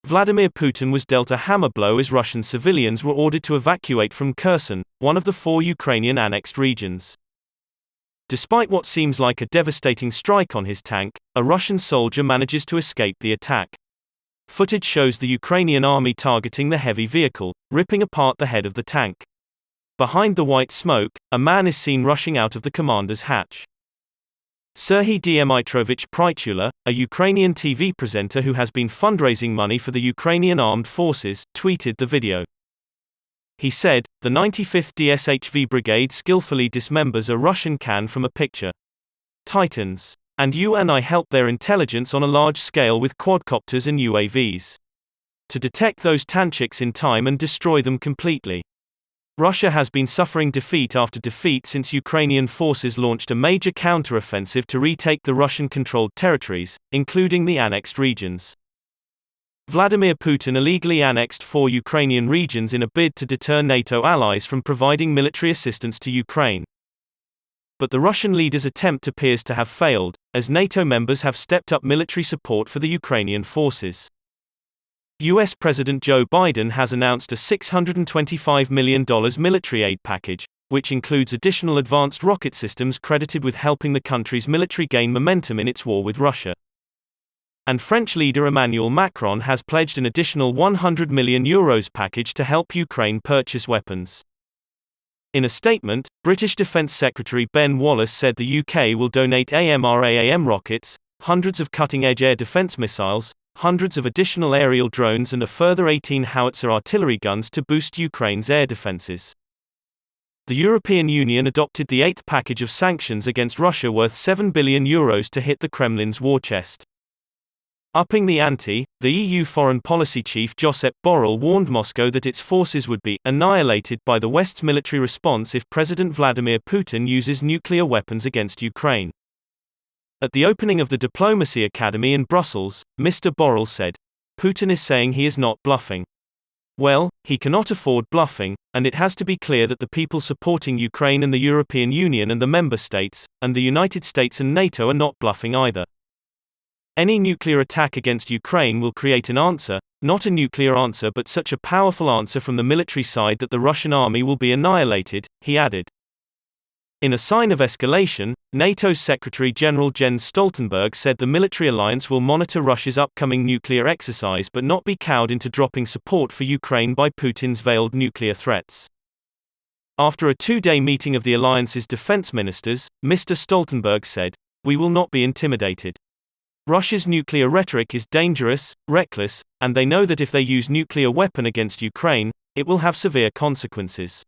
Vladimir Putin was dealt a hammer blow as Russian civilians were ordered to evacuate from Kherson, one of the 4 Ukrainian annexed regions. Despite what seems like a devastating strike on his tank, a Russian soldier manages to escape the attack. Footage shows the Ukrainian army targeting the heavy vehicle, ripping apart the head of the tank. Behind the white smoke, a man is seen rushing out of the commander's hatch. Serhiy Dmitrovich Prytula, a Ukrainian TV presenter who has been fundraising money for the Ukrainian armed forces, tweeted the video. He said, "The 95th DSHV Brigade skillfully dismembers a Russian can from a picture. Titans. And you and I help their intelligence on a large scale with quadcopters and UAVs. To detect those tanchiks in time and destroy them completely." Russia has been suffering defeat after defeat since Ukrainian forces launched a major counteroffensive to retake the Russian-controlled territories, including the annexed regions. Vladimir Putin illegally annexed 4 Ukrainian regions in a bid to deter NATO allies from providing military assistance to Ukraine. But the Russian leader's attempt appears to have failed, as NATO members have stepped up military support for the Ukrainian forces. US President Joe Biden has announced a $625 million military aid package, which includes additional advanced rocket systems credited with helping the country's military gain momentum in its war with Russia. And French leader Emmanuel Macron has pledged an additional €100 million package to help Ukraine purchase weapons. In a statement, British Defence Secretary Ben Wallace said the UK will donate AMRAAM rockets, hundreds of cutting-edge air defence missiles, hundreds of additional aerial drones and a further 18 howitzer artillery guns to boost Ukraine's air defences. The European Union adopted the 8th package of sanctions against Russia worth €7 billion to hit the Kremlin's war chest. Upping the ante, the EU foreign policy chief Josep Borrell warned Moscow that its forces would be annihilated by the West's military response if President Vladimir Putin uses nuclear weapons against Ukraine. At the opening of the Diplomacy Academy in Brussels, Mr. Borrell said, "Putin is saying he is not bluffing. Well, he cannot afford bluffing, and it has to be clear that the people supporting Ukraine and the European Union and the member states, and the United States and NATO are not bluffing either. Any nuclear attack against Ukraine will create an answer, not a nuclear answer but such a powerful answer from the military side that the Russian army will be annihilated," he added. In a sign of escalation, NATO's Secretary General Jens Stoltenberg said the military alliance will monitor Russia's upcoming nuclear exercise but not be cowed into dropping support for Ukraine by Putin's veiled nuclear threats. After a 2-day meeting of the alliance's defense ministers, Mr. Stoltenberg said, "We will not be intimidated. Russia's nuclear rhetoric is dangerous, reckless, and they know that if they use nuclear weapon against Ukraine, it will have severe consequences.